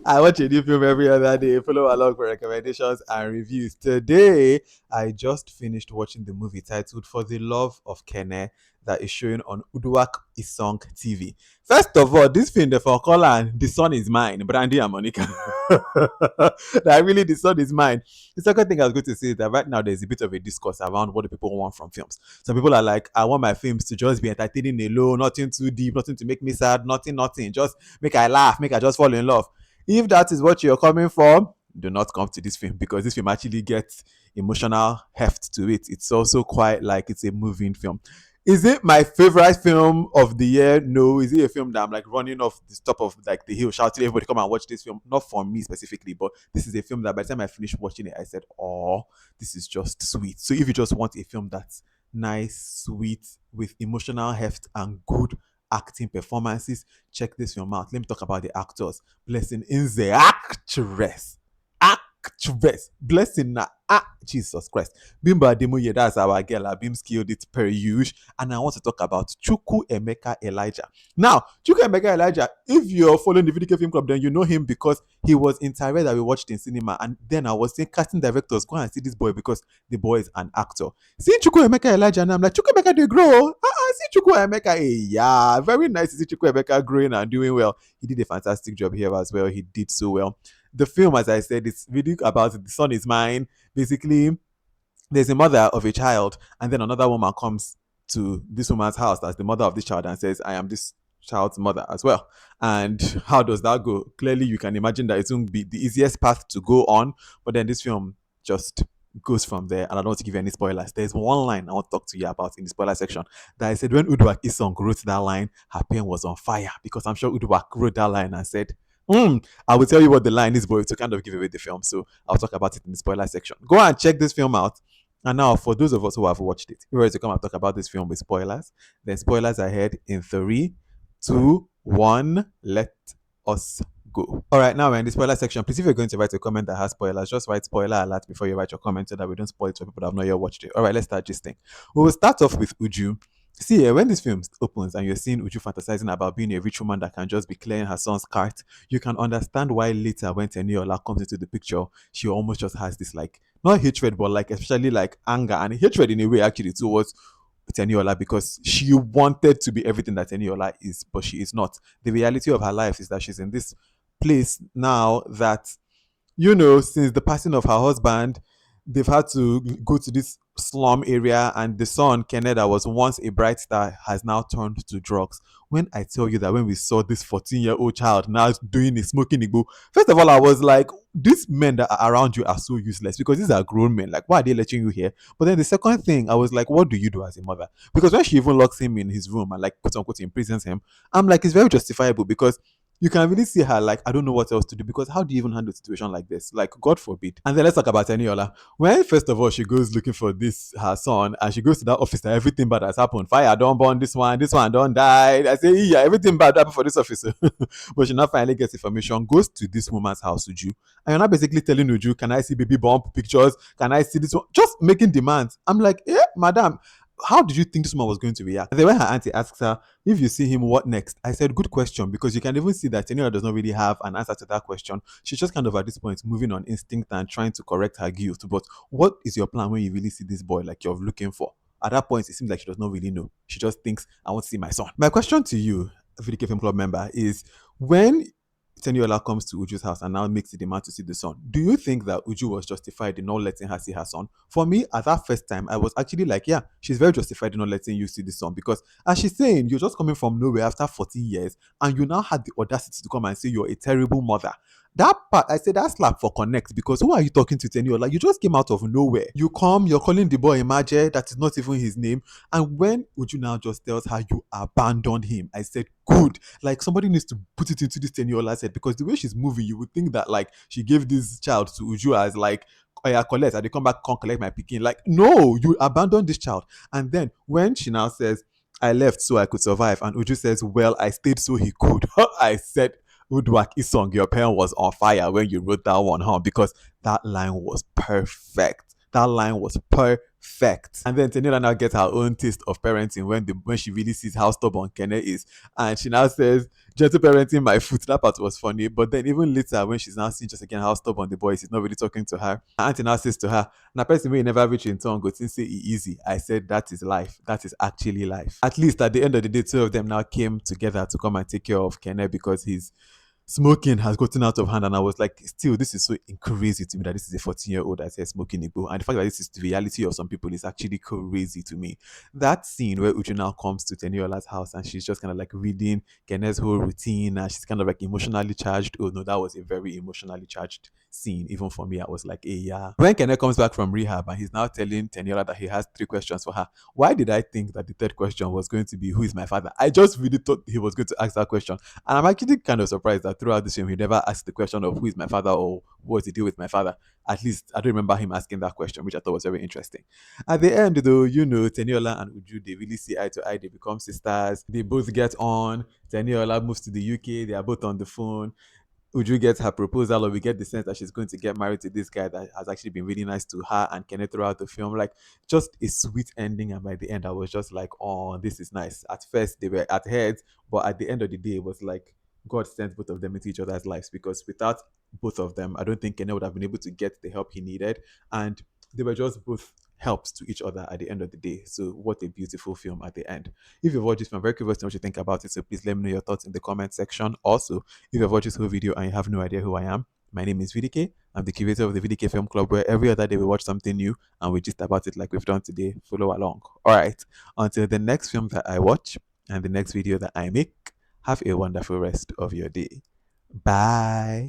I watch a new film every other day. Follow along for recommendations and reviews. Today, I just finished watching the movie titled For the Love of Kene that is showing on Uduak Isong TV. First of all, this film, the for Colin, The Sun is Mine, Brandy and Monica. That really, The Sun is Mine. The second thing I was going to say is that right now there's a bit of a discourse around what do people want from films. Some people are like, I want my films to just be entertaining alone, nothing too deep, nothing to make me sad, nothing. Just make I laugh, make I just fall in love. If that is what you're coming from, do not come to this film because this film actually gets emotional heft to it. It's also quite like it's a moving film. Is it my favorite film of the year? No. Is it a film that I'm like running off the top of like the hill, shouting everybody come and watch this film? Not for me specifically, but this is a film that by the time I finished watching it, I said, "Oh, this is just sweet." So if you just want a film that's nice, sweet, with emotional heft and good acting performances, check this film out. Let me talk about the actors. Blessing is the actress. Actress. Blessing na Jesus Christ. Bimbo Ademoye, that's our girl. Bim skilled it per usual. And I want to talk about Chukwuemeka Elijah. Now, Chukwuemeka Elijah, if you're following the Video Film Club, then you know him because he was in Tyrell that we watched in cinema. And then I was saying, casting directors, go and see this boy because the boy is an actor. Seeing Chukwuemeka Elijah, and I'm like, Chukwuemeka, they grow. See Chukwuemeka, yeah, very nice to see Chukwuemeka growing and doing well. He did a fantastic job here as well. He did so well. The film, as I said, it's really about The Son is Mine. Basically, there's a mother of a child, and then another woman comes to this woman's house as the mother of this child and says, I am this child's mother as well. And how does that go? Clearly, you can imagine that it won't be the easiest path to go on, but then this film just goes from there. And I don't want to give you any spoilers. There's one line I want to talk to you about in the spoiler section that I said when Uduak Isong wrote that line, her pen was on fire because I'm sure Uduak wrote that line and said, I will tell you what the line is, but to kind of give away the film. So I'll talk about it in the spoiler section. Go and check this film out. And now, for those of us who have watched it, we're ready to come and talk about this film with spoilers. Then spoilers ahead in 3, 2, 1. Let us go. All right, now we're in the spoiler section. Please, if you're going to write a comment that has spoilers, just write spoiler alert before you write your comment so that we don't spoil it for people that have not yet watched it. All right, let's start this thing. We will start off with Uju. See, when this film opens and you're seeing Uju fantasizing about being a rich woman that can just be clearing her son's cart, you can understand why later when Teniola comes into the picture, she almost just has this like, not hatred, but like especially like anger and hatred in a way actually towards Teniola because she wanted to be everything that Teniola is, but she is not. The reality of her life is that she's in this place now that, since the passing of her husband, they've had to go to this slum area, and the son, Kenneth, that was once a bright star, has now turned to drugs. When I tell you that when we saw this 14-year-old child now doing a smoking igbo, first of all, I was like, these men that are around you are so useless because these are grown men. Like, why are they letting you here? But then the second thing, I was like, what do you do as a mother? Because when she even locks him in his room and like quote unquote imprisons him, I'm like, it's very justifiable because you can really see her like, I don't know what else to do because how do you even handle a situation like this? Like, God forbid. And then let's talk about Eniola. When first of all she goes looking for this her son and she goes to that office that everything bad has happened. Fire don't burn this one don't die. I say, yeah, everything bad happened for this officer. But she now finally gets information, goes to this woman's house, Uju, and you're not basically telling Uju, can I see baby bump pictures? Can I see this one? Just making demands. I'm like, madam, how did you think this woman was going to react? And then when her auntie asks her, if you see him, what next? I said, good question, because you can even see that Tenira does not really have an answer to that question. She's just kind of at this point moving on instinct and trying to correct her guilt. But what is your plan when you really see this boy like you're looking for? At that point, it seems like she does not really know. She just thinks, I want to see my son. My question to you, VDK Film Club member, is when Teniola comes to Uju's house and now makes the demand to see the son, do you think that Uju was justified in not letting her see her son? For me, at that first time, I was actually like, yeah, she's very justified in not letting you see the son because as she's saying, you're just coming from nowhere after 14 years and you now had the audacity to come and say you're a terrible mother. That part, I said that slap for connect because who are you talking to, Teniola? You just came out of nowhere. You come, you're calling the boy Imaje, that is not even his name. And when Uju now just tells her you abandoned him, I said, good. Like somebody needs to put it into this Teniola said because the way she's moving, you would think that like she gave this child to Uju as like, oh yeah, collect, and they come back, come collect my picking. Like, no, you abandoned this child. And then when she now says, I left so I could survive, and Uju says, well, I stayed so he could. I said, Udwak Isong, your pen was on fire when you wrote that one, huh? Because that line was perfect. That line was perfect. And then Tenila now gets her own taste of parenting when she really sees how stubborn Kene is. And she now says, gentle parenting my foot. That part was funny. But then even later, when she's now seeing just again how stubborn the boy is, he's not really talking to her. Her auntie now says to her, "Na person wey never reach in tongue go think say e easy." I said, "That is life. That is actually life." At least at the end of the day, two of them now came together to come and take care of Kene because he's smoking has gotten out of hand. And I was like, still, this is so crazy to me that this is a 14-year-old that says smoking Igbo. And the fact that this is the reality of some people is actually crazy to me. That scene where Uju now comes to Teniola's house and she's just kind of like reading Kene's whole routine and she's kind of like emotionally charged. Oh no, that was a very emotionally charged scene. Even for me, I was like, hey, yeah. When Kene comes back from rehab and he's now telling Teniola that he has three questions for her, why did I think that the third question was going to be, who is my father? I just really thought he was going to ask that question. And I'm actually kind of surprised that throughout this film, he never asked the question of who is my father or what to do with my father. At least I don't remember him asking that question, which I thought was very interesting. At the end, though, Teniola and Uju, they really see eye to eye. They become sisters. They both get on. Teniola moves to the UK. They are both on the phone. Uju gets her proposal, or we get the sense that she's going to get married to this guy that has actually been really nice to her and Kenneth throughout the film. Like, just a sweet ending. And by the end, I was just like, oh, this is nice. At first, they were at heads, but at the end of the day, it was like God sent both of them into each other's lives because without both of them, I don't think Kenneth would have been able to get the help he needed. And they were just both helps to each other at the end of the day. So, what a beautiful film at the end. If you've watched this film, I'm very curious to know what you think about it. So, please let me know your thoughts in the comment section. Also, if you've watched this whole video and you have no idea who I am, my name is VDK. I'm the curator of the VDK Film Club, where every other day we watch something new and we just about it like we've done today. Follow along. All right. Until the next film that I watch and the next video that I make, have a wonderful rest of your day. Bye.